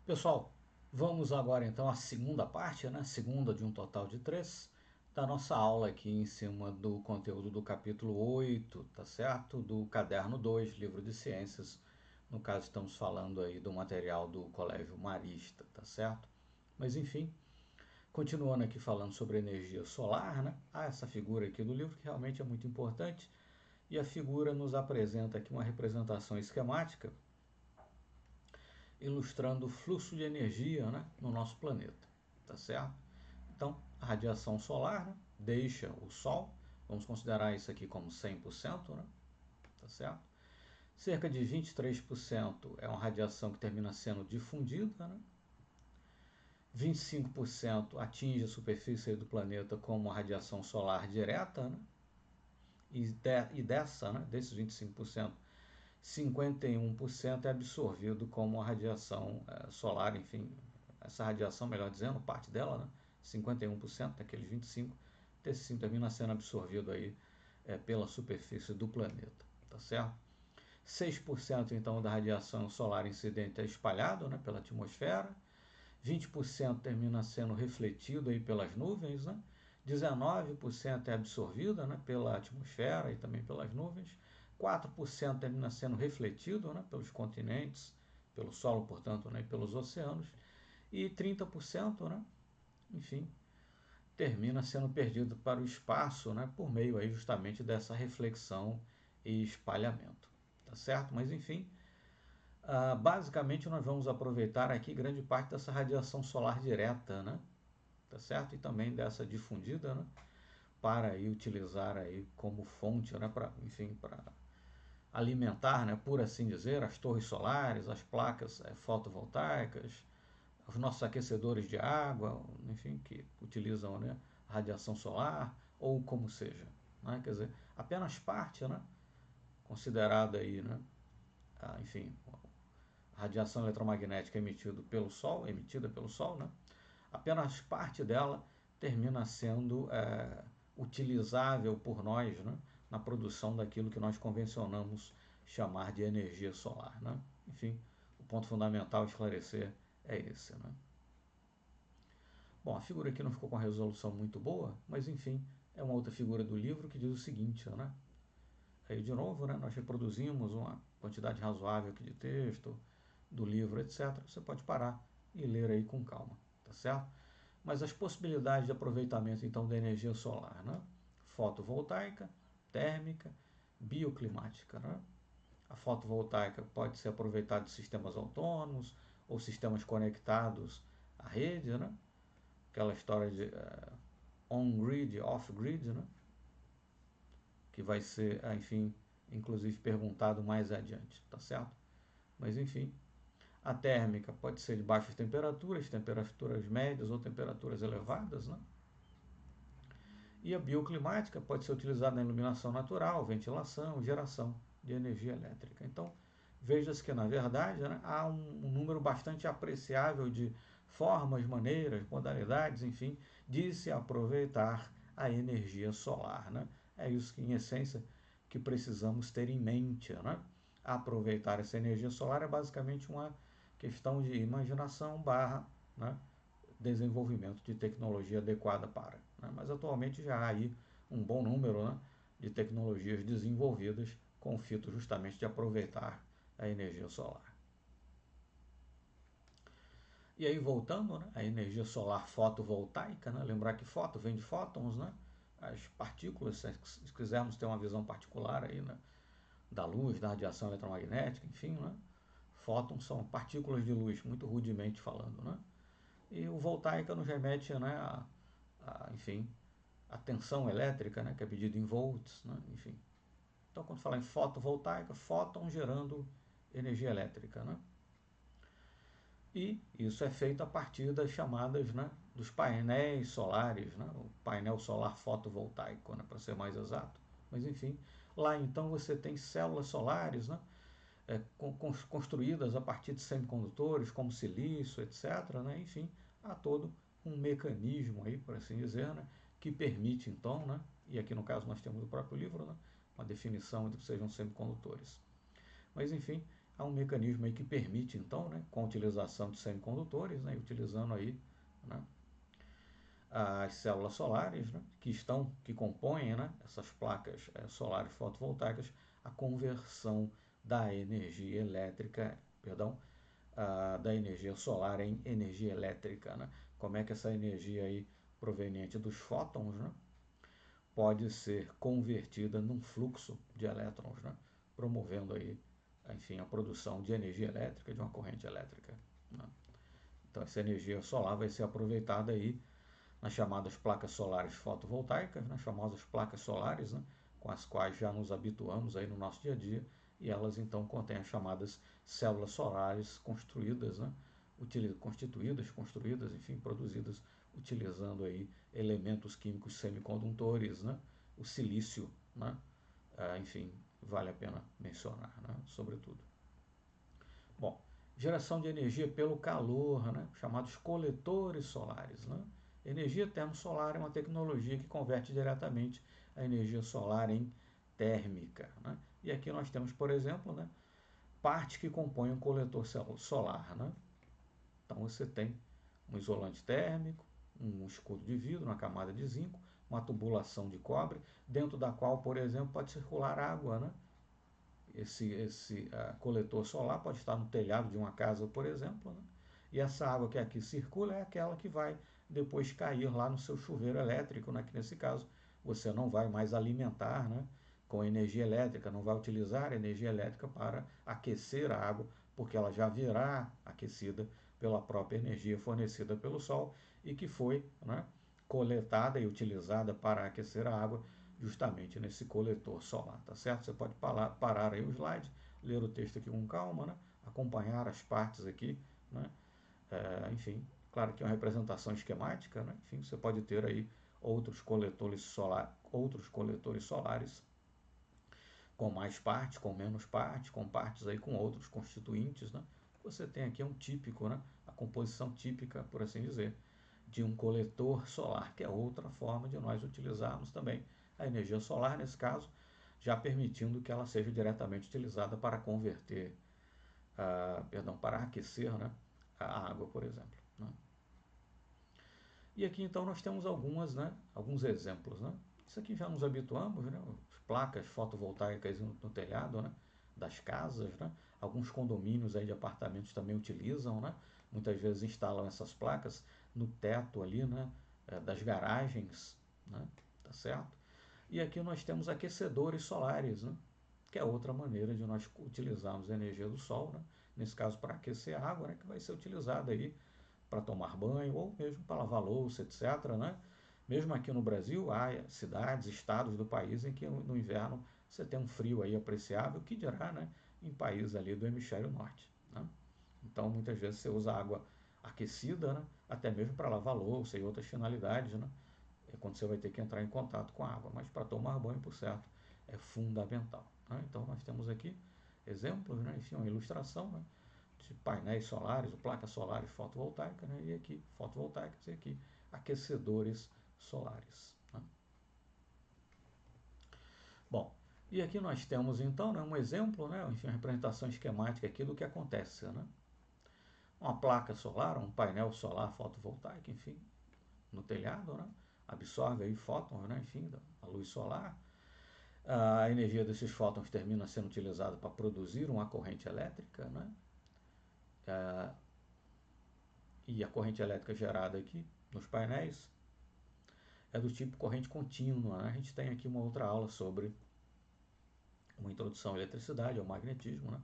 Pessoal, vamos agora então à segunda parte, né? Segunda de um total de 3, da nossa aula aqui em cima do conteúdo do capítulo 8, tá certo? Do caderno 2, livro de ciências. No caso, estamos falando aí do material do Colégio Marista, tá certo? Mas enfim, continuando aqui falando sobre energia solar, né? Há essa figura aqui do livro que realmente é muito importante. E a figura nos apresenta aqui uma representação esquemática ilustrando o fluxo de energia, né, no nosso planeta, tá certo? Então, a radiação solar, né, deixa o Sol, vamos considerar isso aqui como 100%, né, tá certo? Cerca de 23% é uma radiação que termina sendo difundida, né? 25% atinge a superfície do planeta como radiação solar direta, né? Desses 25%, 51% é absorvido como a radiação solar, enfim, essa radiação, melhor dizendo, parte dela, né? 51% daqueles 25%, desse sim termina sendo absorvido aí pela superfície do planeta, tá certo? 6% então da radiação solar incidente é espalhado, né, pela atmosfera, 20% termina sendo refletido aí pelas nuvens, né? 19% é absorvida, né, pela atmosfera e também pelas nuvens, 4% termina sendo refletido, né, pelos continentes, pelo solo, portanto, né, e pelos oceanos, e 30%, né, enfim, termina sendo perdido para o espaço, né, por meio aí justamente dessa reflexão e espalhamento, tá certo? Mas enfim, basicamente nós vamos aproveitar aqui grande parte dessa radiação solar direta, né? Tá certo? E também dessa difundida, né? Para aí utilizar aí como fonte, né? Para, enfim, para alimentar, né? Por assim dizer, as torres solares, as placas fotovoltaicas, os nossos aquecedores de água, enfim, que utilizam, né, radiação solar ou como seja, né? Quer dizer, apenas parte, né? Considerada aí, né? Enfim, radiação eletromagnética emitida pelo Sol, né? Apenas parte dela termina sendo utilizável por nós, né? Na produção daquilo que nós convencionamos chamar de energia solar, né? Enfim, o ponto fundamental a esclarecer é esse, né? Bom, a figura aqui não ficou com a resolução muito boa, mas enfim, é uma outra figura do livro que diz o seguinte, né? Aí, de novo, né, nós reproduzimos uma quantidade razoável aqui de texto, do livro, etc. Você pode parar e ler aí com calma, tá certo? Mas as possibilidades de aproveitamento, então, da energia solar, né? Fotovoltaica, térmica, bioclimática, né? A fotovoltaica pode ser aproveitada de sistemas autônomos ou sistemas conectados à rede, né? Aquela história de on-grid, off-grid, né? Que vai ser, enfim, inclusive perguntado mais adiante, tá certo? Mas enfim, a térmica pode ser de baixas temperaturas, temperaturas médias ou temperaturas elevadas, né? E a bioclimática pode ser utilizada na iluminação natural, ventilação, geração de energia elétrica. Então, veja-se que, na verdade, né, há um número bastante apreciável de formas, maneiras, modalidades, enfim, de se aproveitar a energia solar, né? É isso que, em essência, que precisamos ter em mente, né? Aproveitar essa energia solar é basicamente uma questão de imaginação barra, né, desenvolvimento de tecnologia adequada para, né? Mas atualmente já há aí um bom número, né, de tecnologias desenvolvidas com o fito justamente de aproveitar a energia solar. E aí voltando, né, a energia solar fotovoltaica, né, lembrar que foto vem de fótons, né, as partículas, se quisermos ter uma visão particular aí, né, da luz, da radiação eletromagnética, enfim, né, fótons são partículas de luz, muito rudemente falando, né? E o voltaica nos remete, né, enfim, a tensão elétrica, né, que é medida em volts, né, enfim. Então, quando fala em fotovoltaica, fóton gerando energia elétrica, né? E isso é feito a partir das chamadas, né, dos painéis solares, né, o painel solar fotovoltaico, né, para ser mais exato. Mas enfim, lá então você tem células solares, né, construídas a partir de semicondutores, como silício, etc., né? Enfim, há todo um mecanismo aí, por assim dizer, né? Que permite então, né? E aqui no caso nós temos o próprio livro, né? Uma definição do que sejam semicondutores. Mas enfim, há um mecanismo aí que permite, então, né, com a utilização de semicondutores, né, utilizando aí, né, as células solares, né, que compõem, né, essas placas solares fotovoltaicas, a conversão da energia elétrica, perdão, da energia solar em energia elétrica, né? Como é que essa energia aí proveniente dos fótons, né, pode ser convertida num fluxo de elétrons, né, promovendo aí, enfim, a produção de energia elétrica, de uma corrente elétrica, né? Então essa energia solar vai ser aproveitada aí nas chamadas placas solares fotovoltaicas, nas famosas placas solares, né, com as quais já nos habituamos aí no nosso dia a dia, e elas então contêm as chamadas células solares construídas, né, construídas, enfim, produzidas utilizando aí elementos químicos semicondutores, né, o silício, né, enfim, vale a pena mencionar, né, sobretudo. Bom, geração de energia pelo calor, né, chamados coletores solares, né? Energia termosolar é uma tecnologia que converte diretamente a energia solar em térmica, né? E aqui nós temos, por exemplo, né, partes que compõem um coletor solar, né? Então você tem um isolante térmico, um escudo de vidro, uma camada de zinco, uma tubulação de cobre, dentro da qual, por exemplo, pode circular água, né? Esse coletor solar pode estar no telhado de uma casa, por exemplo, né? E essa água que aqui circula é aquela que vai depois cair lá no seu chuveiro elétrico, né? Que nesse caso você não vai mais alimentar, né, com energia elétrica, não vai utilizar energia elétrica para aquecer a água, porque ela já virá aquecida pela própria energia fornecida pelo sol e que foi, né, coletada e utilizada para aquecer a água justamente nesse coletor solar, tá certo? Você pode parar aí o slide, ler o texto aqui com calma, né? Acompanhar as partes aqui, né? Enfim, claro que é uma representação esquemática, né? Enfim, você pode ter aí outros coletores solares com mais partes, com menos partes, com partes aí com outros constituintes, né? Você tem aqui um típico, né? A composição típica, por assim dizer, de um coletor solar, que é outra forma de nós utilizarmos também a energia solar, nesse caso, já permitindo que ela seja diretamente utilizada para converter, para aquecer, né, a água, por exemplo, né? E aqui então nós temos alguns exemplos, né? Isso aqui já nos habituamos, né? As placas fotovoltaicas no telhado, né, das casas, né? Alguns condomínios aí de apartamentos também utilizam, né? Muitas vezes instalam essas placas no teto ali, né, das garagens, né? Tá certo? E aqui nós temos aquecedores solares, né? Que é outra maneira de nós utilizarmos a energia do sol, né? Nesse caso para aquecer a água, né, que vai ser utilizada aí para tomar banho ou mesmo para lavar louça, etc., né? Mesmo aqui no Brasil, há cidades, estados do país em que no inverno você tem um frio aí apreciável, que dirá, né, em países ali do hemisfério norte, né? Então, muitas vezes você usa água aquecida, né, até mesmo para lavar louça e outras finalidades, né? É quando você vai ter que entrar em contato com a água, mas para tomar banho, por certo, é fundamental, né? Então, nós temos aqui exemplos, né, enfim, uma ilustração, né, de painéis solares, ou placas solares fotovoltaicas, né, e aqui fotovoltaicas e aqui aquecedores solares, né? Bom, e aqui nós temos então, né, um exemplo, né, enfim, uma representação esquemática aqui do que acontece, né? Uma placa solar, um painel solar fotovoltaico, enfim, no telhado, né, absorve aí fótons, né, enfim, da luz solar. A energia desses fótons termina sendo utilizada para produzir uma corrente elétrica, né? E a corrente elétrica gerada aqui nos painéis é do tipo corrente contínua, né? A gente tem aqui uma outra aula sobre uma introdução à eletricidade, ao magnetismo, né,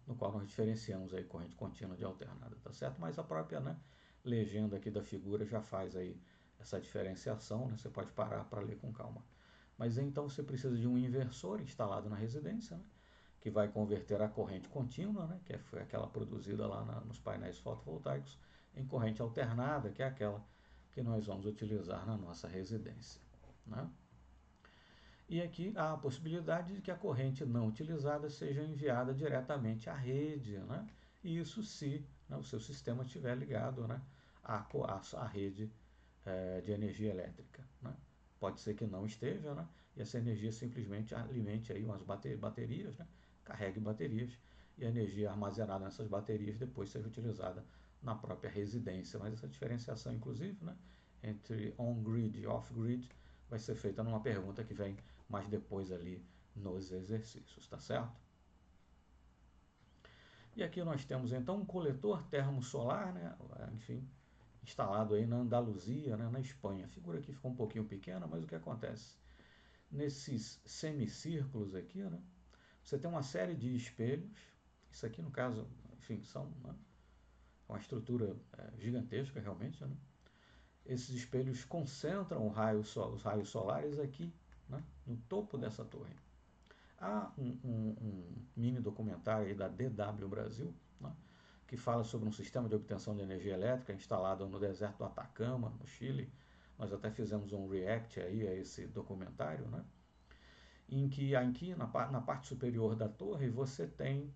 no qual nós diferenciamos aí corrente contínua de alternada, tá certo? Mas a própria, né, legenda aqui da figura já faz aí essa diferenciação, né? Você pode parar para ler com calma. Mas então você precisa de um inversor instalado na residência, né, que vai converter a corrente contínua, né, que foi aquela produzida lá nos painéis fotovoltaicos, em corrente alternada, que é aquela que nós vamos utilizar na nossa residência, né? E aqui há a possibilidade de que a corrente não utilizada seja enviada diretamente à rede, né? E isso se, né, o seu sistema estiver ligado, né, à rede de energia elétrica, né? Pode ser que não esteja, né? E essa energia simplesmente alimente aí umas baterias, né? Carregue baterias e a energia armazenada nessas baterias depois seja utilizada na própria residência. Mas essa diferenciação, inclusive, né, entre on-grid e off-grid vai ser feita numa pergunta que vem mais depois ali nos exercícios, tá certo? E aqui nós temos então um coletor termosolar, né, enfim, instalado aí na Andaluzia, né, na Espanha. A figura aqui ficou um pouquinho pequena, mas o que acontece? Nesses semicírculos aqui, né, você tem uma série de espelhos. Isso aqui, no caso, enfim, são, né, uma estrutura gigantesca realmente, né? Esses espelhos concentram os raios solares aqui, né, no topo dessa torre. Há um mini documentário aí da DW Brasil, né, que fala sobre um sistema de obtenção de energia elétrica instalado no deserto do Atacama, no Chile. Nós até fizemos um react aí a esse documentário, né, em que aqui na parte superior da torre você tem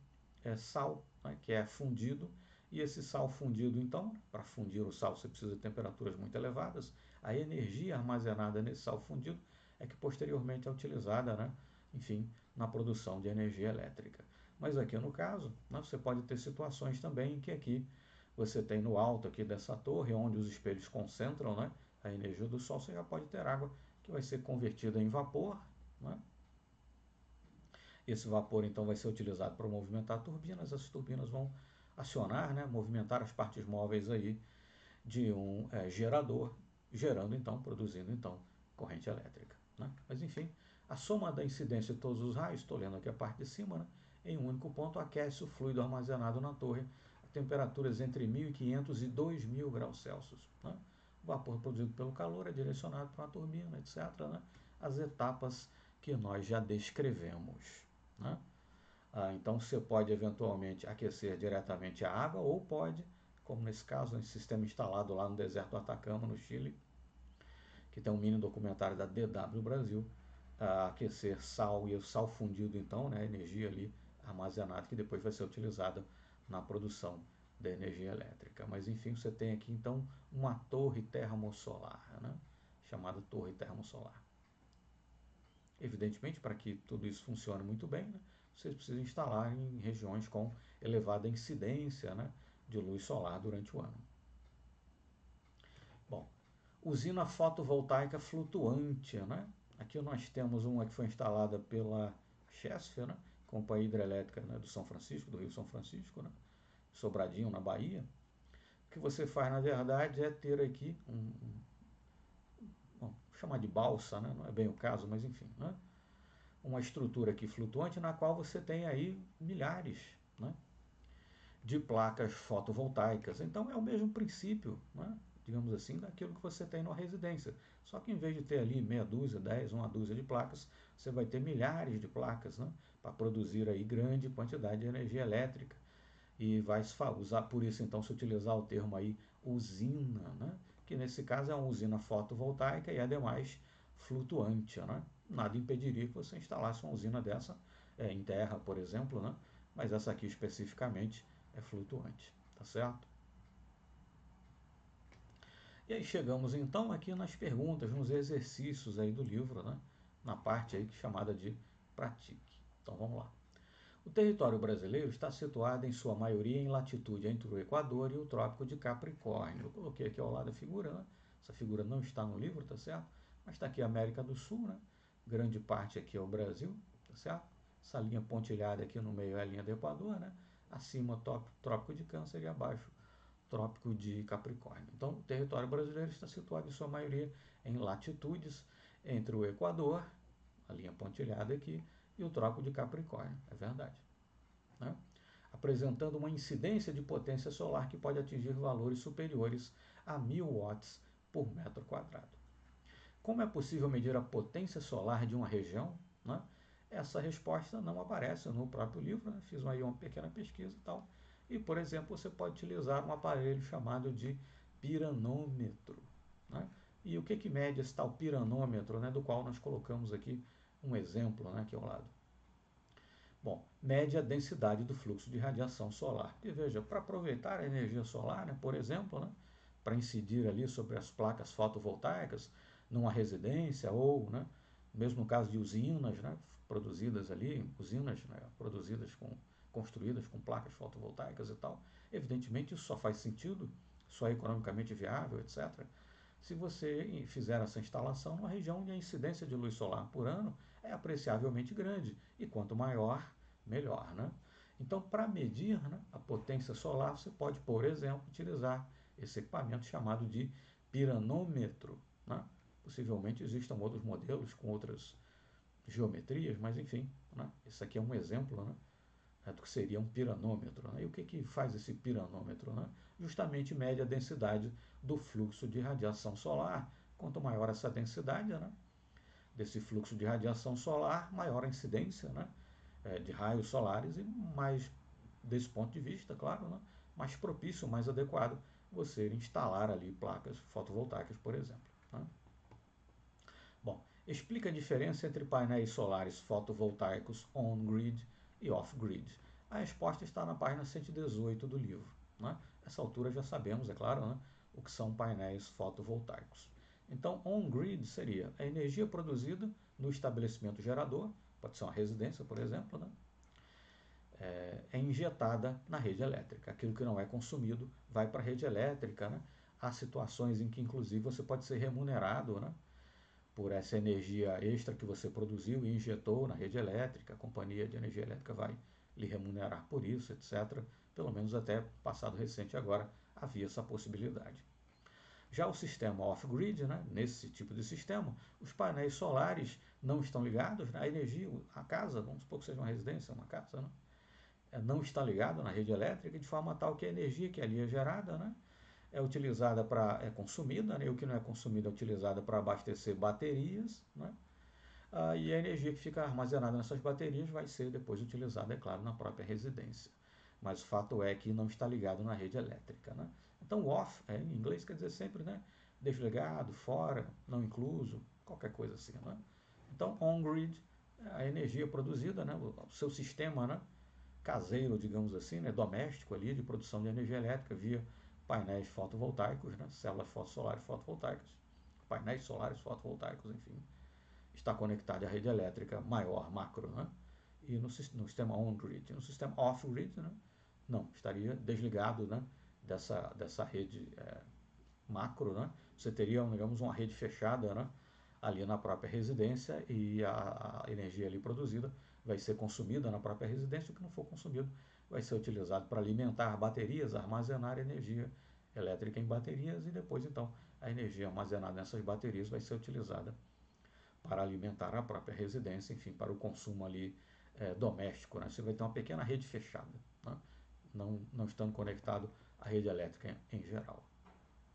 sal, né, que é fundido, e esse sal fundido, então, para fundir o sal você precisa de temperaturas muito elevadas. A energia armazenada nesse sal fundido é que posteriormente é utilizada, né, enfim, na produção de energia elétrica. Mas aqui no caso, né, você pode ter situações também em que aqui você tem no alto aqui dessa torre, onde os espelhos concentram, né, a energia do sol, você já pode ter água que vai ser convertida em vapor, né? Esse vapor então vai ser utilizado para movimentar turbinas. As turbinas vão acionar, né, movimentar as partes móveis aí de um gerador, gerando então, produzindo então corrente elétrica, né? Mas enfim, a soma da incidência de todos os raios, estou lendo aqui a parte de cima, né, em um único ponto aquece o fluido armazenado na torre a temperaturas entre 1.500 e 2.000 graus Celsius, né? O vapor produzido pelo calor é direcionado para uma turbina, etc., né? As etapas que nós já descrevemos, né? Então você pode eventualmente aquecer diretamente a água ou pode, como nesse caso, esse sistema instalado lá no deserto do Atacama, no Chile, que tem um mini documentário da DW Brasil, aquecer sal e o sal fundido então, né, energia ali armazenada que depois vai ser utilizada na produção da energia elétrica. Mas enfim, você tem aqui então uma torre termosolar, né, chamada torre termosolar. Evidentemente, para que tudo isso funcione muito bem, né, vocês precisam instalar em regiões com elevada incidência, né, de luz solar durante o ano. Bom, usina fotovoltaica flutuante, né? Aqui nós temos uma que foi instalada pela Chesf, né, Companhia Hidrelétrica, né, do São Francisco, do Rio São Francisco, né, Sobradinho, na Bahia. O que você faz, na verdade, é ter aqui vamos chamar de balsa, né? Não é bem o caso, mas enfim, né? Uma estrutura aqui flutuante na qual você tem aí milhares, né, de placas fotovoltaicas. Então é o mesmo princípio, né, digamos assim, daquilo que você tem numa residência. Só que em vez de ter ali meia dúzia, 10, uma dúzia de placas, você vai ter milhares de placas, né, para produzir aí grande quantidade de energia elétrica. E vai usar, por isso então, se utilizar o termo aí usina, né, que nesse caso é uma usina fotovoltaica e ademais flutuante, né? Nada impediria que você instalasse uma usina dessa em terra, por exemplo, né? Mas essa aqui especificamente é flutuante, tá certo? E aí chegamos então aqui nas perguntas, nos exercícios aí do livro, né? Na parte aí chamada de pratique. Então vamos lá. O território brasileiro está situado em sua maioria em latitude entre o Equador e o Trópico de Capricórnio. Eu coloquei aqui ao lado da figura, né? Essa figura não está no livro, tá certo? Mas está aqui a América do Sul, né? Grande parte aqui é o Brasil, tá certo? Essa linha pontilhada aqui no meio é a linha do Equador, né? Acima Trópico de Câncer e abaixo Trópico de Capricórnio. Então, o território brasileiro está situado em sua maioria em latitudes entre o Equador, a linha pontilhada aqui, e o Trópico de Capricórnio, é verdade, né? Apresentando uma incidência de potência solar que pode atingir valores superiores a 1.000 watts por metro quadrado. Como é possível medir a potência solar de uma região, né? Essa resposta não aparece no próprio livro, né? Fiz aí uma pequena pesquisa e tal. E, por exemplo, você pode utilizar um aparelho chamado de piranômetro, né? E o que mede esse tal piranômetro, né? Do qual nós colocamos aqui um exemplo, né, aqui ao lado. Bom, mede a densidade do fluxo de radiação solar. E veja, para aproveitar a energia solar, né, por exemplo, né, para incidir ali sobre as placas fotovoltaicas numa residência ou, né, mesmo no caso de usinas, né, produzidas ali, usinas, né, produzidas com construídas com placas fotovoltaicas e tal. Evidentemente, isso só faz sentido, só é economicamente viável, etc., se você fizer essa instalação numa região onde a incidência de luz solar por ano é apreciavelmente grande, e quanto maior, melhor, né? Então, para medir, né, a potência solar, você pode, por exemplo, utilizar esse equipamento chamado de piranômetro, né? Possivelmente existam outros modelos com outras geometrias, mas enfim, né? Esse aqui é um exemplo, né, do que seria um piranômetro, né? E o que faz esse piranômetro, né? Justamente mede a densidade do fluxo de radiação solar. Quanto maior essa densidade, né, desse fluxo de radiação solar, maior a incidência, né, de raios solares e mais, desse ponto de vista, claro, né, mais propício, mais adequado você instalar ali placas fotovoltaicas, por exemplo, né? Bom, explica a diferença entre painéis solares fotovoltaicos on-grid e off-grid. A resposta está na página 118 do livro, né? Essa altura já sabemos, é claro, né, o que são painéis fotovoltaicos. Então, on-grid seria a energia produzida no estabelecimento gerador, pode ser uma residência, por exemplo, né, é injetada na rede elétrica. Aquilo que não é consumido vai para a rede elétrica, né? Há situações em que, inclusive, você pode ser remunerado, né, por essa energia extra que você produziu e injetou na rede elétrica, a companhia de energia elétrica vai lhe remunerar por isso, etc. Pelo menos até passado recente agora havia essa possibilidade. Já o sistema off-grid, né, nesse tipo de sistema, os painéis solares não estão ligados, né, a energia, a casa, vamos supor que seja uma residência, uma casa, né, não está ligado na rede elétrica de forma tal que a energia que ali é gerada, né, é utilizada para, é consumida, né, e o que não é consumido é utilizada para abastecer baterias, né, e a energia que fica armazenada nessas baterias vai ser depois utilizada, é claro, na própria residência. Mas o fato é que não está ligado na rede elétrica, né? Então, off, em inglês, quer dizer sempre, né, desligado, fora, não incluso, qualquer coisa assim, né? Então, on-grid, a energia produzida, né, o seu sistema, né, caseiro, digamos assim, né, doméstico ali, de produção de energia elétrica via painéis fotovoltaicos, né, células solares fotovoltaicas, painéis solares fotovoltaicos, enfim, está conectado à rede elétrica maior, macro, né, e no sistema on-grid. No sistema off-grid, né, não, estaria desligado, né, dessa rede macro, né, você teria, digamos, uma rede fechada, né, ali na própria residência e a energia ali produzida vai ser consumida na própria residência, o que não for consumido vai ser utilizado para alimentar baterias, armazenar energia elétrica em baterias e depois então a energia armazenada nessas baterias vai ser utilizada para alimentar a própria residência, enfim, para o consumo ali doméstico, né? Você vai ter uma pequena rede fechada, né? Não estando conectado à rede elétrica em geral.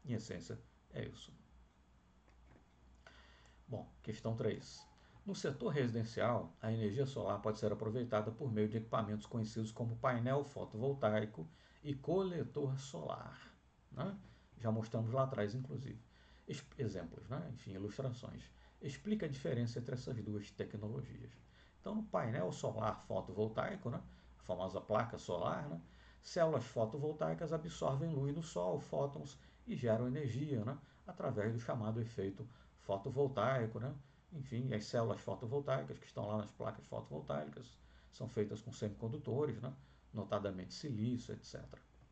Em essência, é isso. Bom, questão 3. No setor residencial, a energia solar pode ser aproveitada por meio de equipamentos conhecidos como painel fotovoltaico e coletor solar, né? Já mostramos lá atrás, inclusive. Exemplos, né? Enfim, ilustrações. Explica a diferença entre essas duas tecnologias. Então, no painel solar fotovoltaico, né, a famosa placa solar, né, células fotovoltaicas absorvem luz do sol, fótons, e geram energia, né, através do chamado efeito fotovoltaico, né? Enfim, as células fotovoltaicas que estão lá nas placas fotovoltaicas são feitas com semicondutores, né? Notadamente silício, etc.,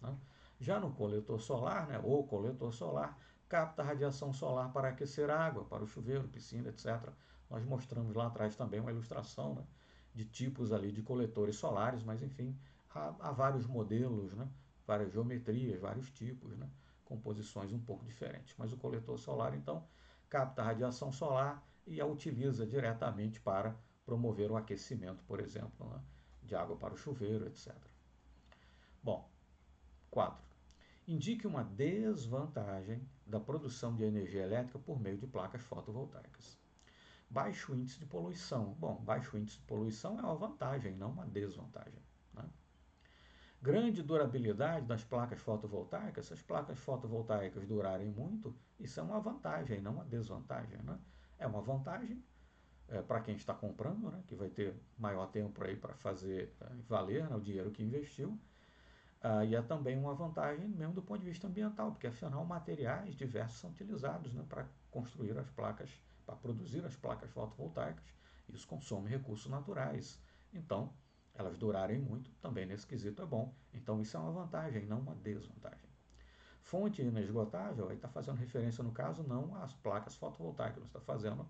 né? Já no coletor solar, né, ou coletor solar, capta a radiação solar para aquecer água, para o chuveiro, piscina, etc. Nós mostramos lá atrás também uma ilustração, né, de tipos ali de coletores solares, mas enfim, há vários modelos, né, várias geometrias, vários tipos, né, composições um pouco diferentes. Mas o coletor solar, então, capta a radiação solar e a utiliza diretamente para promover o aquecimento, por exemplo, né, de água para o chuveiro, etc. Bom, 4. Indique uma desvantagem da produção de energia elétrica por meio de placas fotovoltaicas. Baixo índice de poluição. Bom, baixo índice de poluição é uma vantagem, não uma desvantagem, né? Grande durabilidade das placas fotovoltaicas. Se as placas fotovoltaicas durarem muito, isso é uma vantagem, não uma desvantagem, né? É uma vantagem para quem está comprando, né, que vai ter maior tempo aí para fazer valer, né, o dinheiro que investiu. E é também uma vantagem mesmo do ponto de vista ambiental, porque afinal materiais diversos são utilizados, né, para construir as placas, para produzir as placas fotovoltaicas. Isso consome recursos naturais. Então, elas durarem muito, também nesse quesito é bom. Então isso é uma vantagem, não uma desvantagem. Fonte inesgotável, aí está fazendo referência, no caso, não às placas fotovoltaicas, está fazendo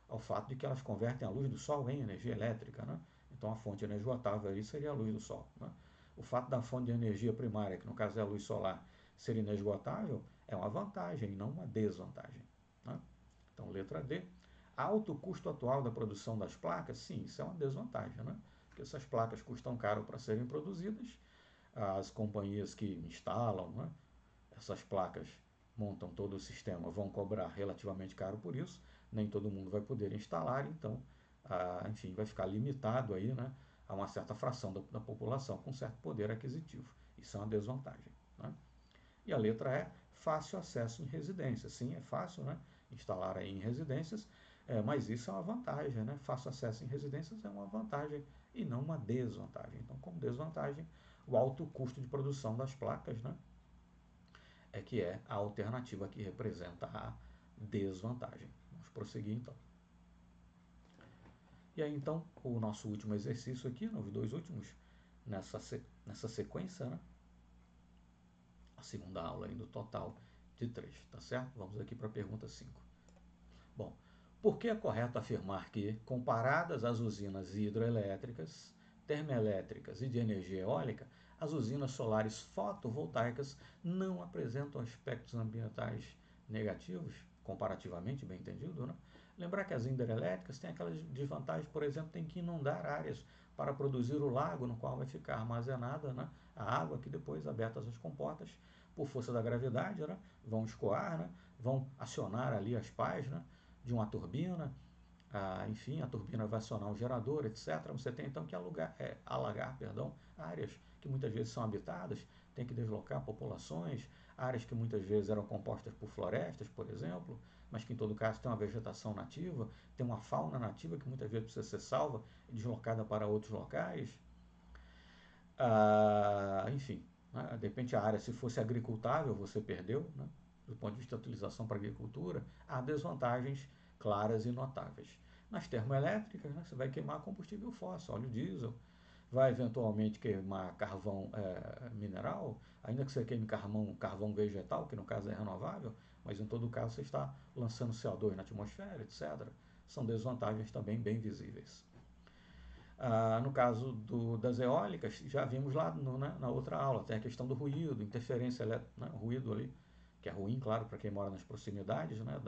ao fato de que elas convertem a luz do Sol em energia elétrica. Né? Então a fonte inesgotável aí seria a luz do Sol. Né? O fato da fonte de energia primária, que no caso é a luz solar, ser inesgotável, é uma vantagem, não uma desvantagem. Né? Então, letra D. Alto custo atual da produção das placas, sim, isso é uma desvantagem, né? Porque essas placas custam caro para serem produzidas, as companhias que instalam, né, essas placas, montam todo o sistema, vão cobrar relativamente caro por isso, nem todo mundo vai poder instalar, então, enfim, vai ficar limitado aí, né, a uma certa fração da população com certo poder aquisitivo. Isso é uma desvantagem. Né? E a letra E, fácil acesso em residências. Sim, é fácil, né, instalar aí em residências, mas isso é uma vantagem. Né? Fácil acesso em residências é uma vantagem e não uma desvantagem. Então, como desvantagem, o alto custo de produção das placas, né, é que é a alternativa que representa a desvantagem. Vamos prosseguir então. E aí então, o nosso último exercício aqui, os dois últimos, nessa sequência, né? A segunda aula aí do total de 3, tá certo? Vamos aqui para a pergunta 5. Bom, por que é correto afirmar que, comparadas às usinas hidroelétricas, termoelétricas e de energia eólica, as usinas solares fotovoltaicas não apresentam aspectos ambientais negativos, comparativamente, bem entendido, né? Lembrar que as hidrelétricas têm aquelas desvantagens, por exemplo, tem que inundar áreas para produzir o lago no qual vai ficar armazenada, né, a água que depois, abertas as comportas, por força da gravidade, né, vão escoar, né, vão acionar ali as pás, né, de uma turbina, enfim, a turbina vai acionar um gerador, etc. Você tem então que alagar áreas que muitas vezes são habitadas, tem que deslocar populações, áreas que muitas vezes eram compostas por florestas, por exemplo, mas que em todo caso tem uma vegetação nativa, tem uma fauna nativa que muitas vezes precisa ser salva e deslocada para outros locais. Enfim, né? De repente a área, se fosse agricultável, você perdeu, né? Do ponto de vista da utilização para a agricultura, há desvantagens claras e notáveis. Nas termoelétricas, né, você vai queimar combustível fóssil, óleo diesel, vai eventualmente queimar carvão mineral, ainda que você queime carvão vegetal, que no caso é renovável, mas em todo caso você está lançando CO2 na atmosfera, etc. São desvantagens também bem visíveis. No caso das eólicas, já vimos lá né, na outra aula, tem a questão do ruído, interferência elétrica, né, ruído ali, que é ruim, claro, para quem mora nas proximidades, né,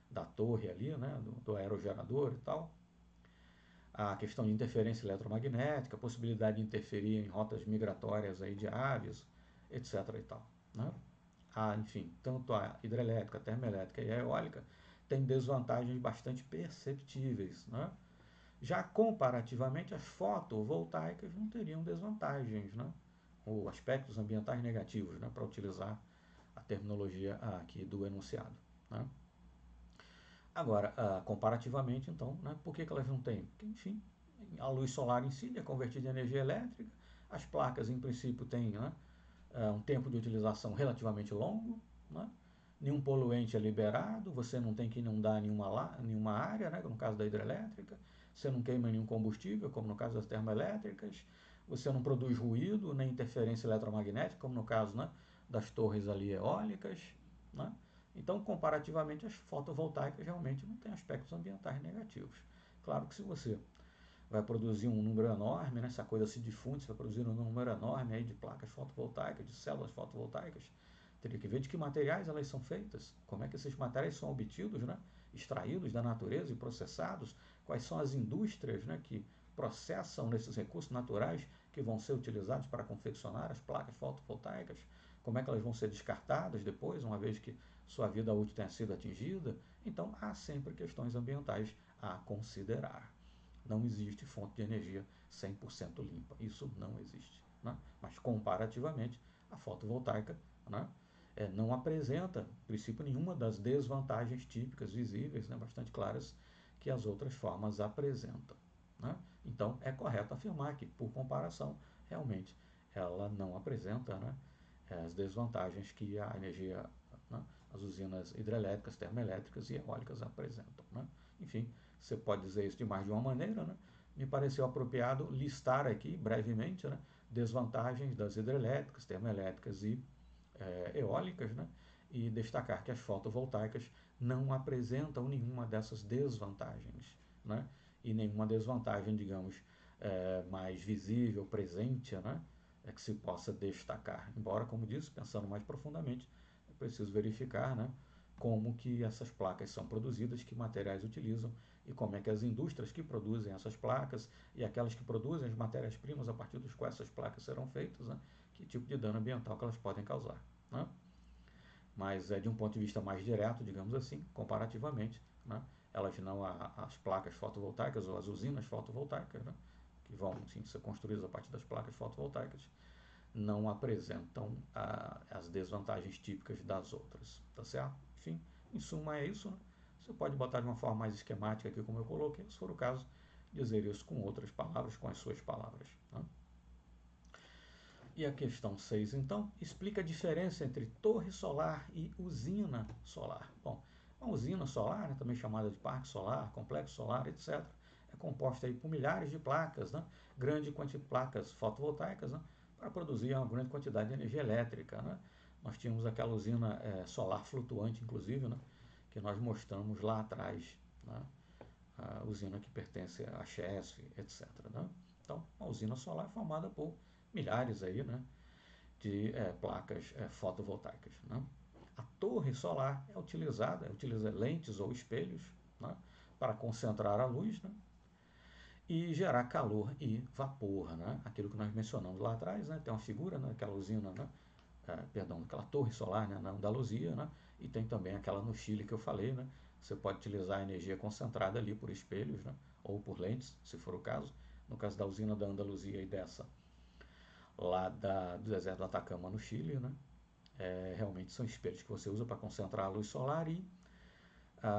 da torre ali, né, do aerogerador e tal. A questão de interferência eletromagnética, a possibilidade de interferir em rotas migratórias aí de aves, etc. e tal. Né? Enfim, tanto a hidrelétrica, a termoelétrica e a eólica têm desvantagens bastante perceptíveis. Né? Já comparativamente, as fotovoltaicas não teriam desvantagens, né? Ou aspectos ambientais negativos, né? Para utilizar a terminologia aqui do enunciado. Né? Agora, comparativamente, então, né? Por que elas não têm? Porque, enfim, a luz solar em si é convertida em energia elétrica, as placas, em princípio, têm, né, um tempo de utilização relativamente longo, né? Nenhum poluente é liberado, você não tem que inundar nenhuma área, né? No caso da hidrelétrica, você não queima nenhum combustível, como no caso das termoelétricas, você não produz ruído, nem interferência eletromagnética, como no caso, né, das torres ali eólicas. Né? Então, comparativamente, as fotovoltaicas realmente não têm aspectos ambientais negativos. Claro que se você vai produzir um número enorme, né? Se a coisa se difunde, você vai produzir um número enorme aí de placas fotovoltaicas, de células fotovoltaicas. Teria que ver de que materiais elas são feitas, como é que esses materiais são obtidos, né? Extraídos da natureza e processados, quais são as indústrias, né, que processam esses recursos naturais que vão ser utilizados para confeccionar as placas fotovoltaicas, como é que elas vão ser descartadas depois, uma vez que sua vida útil tenha sido atingida. Então, há sempre questões ambientais a considerar. Não existe fonte de energia 100% limpa. Isso não existe. Né? Mas, comparativamente, a fotovoltaica, né, não apresenta, em princípio, nenhuma das desvantagens típicas, visíveis, né, bastante claras, que as outras formas apresentam. Né? Então, é correto afirmar que, por comparação, realmente, ela não apresenta, né, as desvantagens que a energia, né, as usinas hidrelétricas, termoelétricas e eólicas apresentam. Né? Enfim, você pode dizer isso de mais de uma maneira, né? me pareceu apropriado listar aqui brevemente, né, desvantagens das hidrelétricas, termoelétricas e eólicas, né, e destacar que as fotovoltaicas não apresentam nenhuma dessas desvantagens, né, e nenhuma desvantagem, digamos, mais visível, presente, né, que se possa destacar. Embora, como disse, pensando mais profundamente, é preciso verificar, né, como que essas placas são produzidas, que materiais utilizam e como é que as indústrias que produzem essas placas e aquelas que produzem as matérias-primas a partir dos quais essas placas serão feitas, né, que tipo de dano ambiental que elas podem causar, né? Mas de um ponto de vista mais direto, digamos assim, comparativamente, né, elas não, as placas fotovoltaicas ou as usinas fotovoltaicas, né, que vão sim, ser construídas a partir das placas fotovoltaicas, não apresentam as desvantagens típicas das outras, tá certo? Enfim, em suma é isso, né? Você pode botar de uma forma mais esquemática aqui, como eu coloquei, se for o caso, dizer isso com outras palavras, com as suas palavras, né? E a questão 6, então, explica a diferença entre torre solar e usina solar. Bom, uma usina solar, né, também chamada de parque solar, complexo solar, etc., é composta aí por milhares de placas, né, grande quantidade de placas fotovoltaicas, né, para produzir uma grande quantidade de energia elétrica, né. Nós tínhamos aquela usina solar flutuante, inclusive, né, que nós mostramos lá atrás, né, a usina que pertence à Chesf, etc., né. Então, a usina solar é formada por milhares aí, né, de placas fotovoltaicas, né. A torre solar utiliza lentes ou espelhos, né, para concentrar a luz, né, e gerar calor e vapor, né. Aquilo que nós mencionamos lá atrás, né, tem uma figura, né, aquela usina, né, perdão, aquela torre solar, né, na Andaluzia, né, e tem também aquela no Chile que eu falei, né. Você pode utilizar a energia concentrada ali por espelhos, né, ou por lentes, se for o caso. No caso da usina da Andaluzia e dessa lá do deserto do Atacama, no Chile, né? Realmente são espelhos que você usa para concentrar a luz solar e,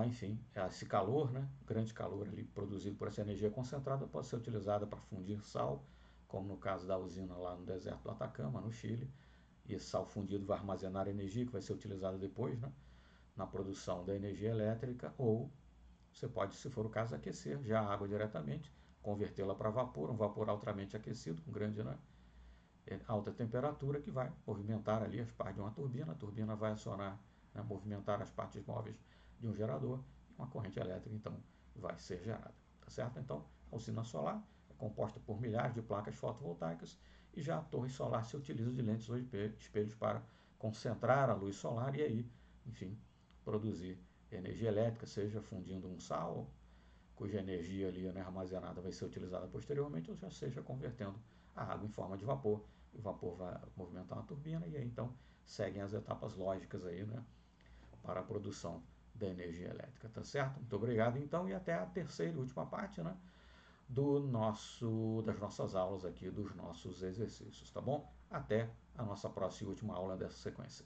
enfim, esse calor, né? Grande calor ali produzido por essa energia concentrada pode ser utilizada para fundir sal, como no caso da usina lá no deserto do Atacama, no Chile. E esse sal fundido vai armazenar energia que vai ser utilizada depois, né, na produção da energia elétrica, ou você pode, se for o caso, aquecer já a água diretamente, convertê-la para vapor, um vapor altamente aquecido, com grande, né, alta temperatura, que vai movimentar ali as partes de uma turbina. A turbina vai acionar, né, movimentar as partes móveis de um gerador e uma corrente elétrica, então, vai ser gerada. Tá certo? Então, a usina solar é composta por milhares de placas fotovoltaicas e já a torre solar se utiliza de lentes ou espelhos para concentrar a luz solar e aí, enfim, produzir energia elétrica, seja fundindo um sal, cuja energia ali, né, armazenada vai ser utilizada posteriormente, ou já seja convertendo a água em forma de vapor. O vapor vai movimentar uma turbina e aí então seguem as etapas lógicas aí, né, para a produção da energia elétrica, tá certo? Muito obrigado então e até a terceira e última parte, né, das nossas aulas aqui, dos nossos exercícios, tá bom? Até a nossa próxima e última aula dessa sequência.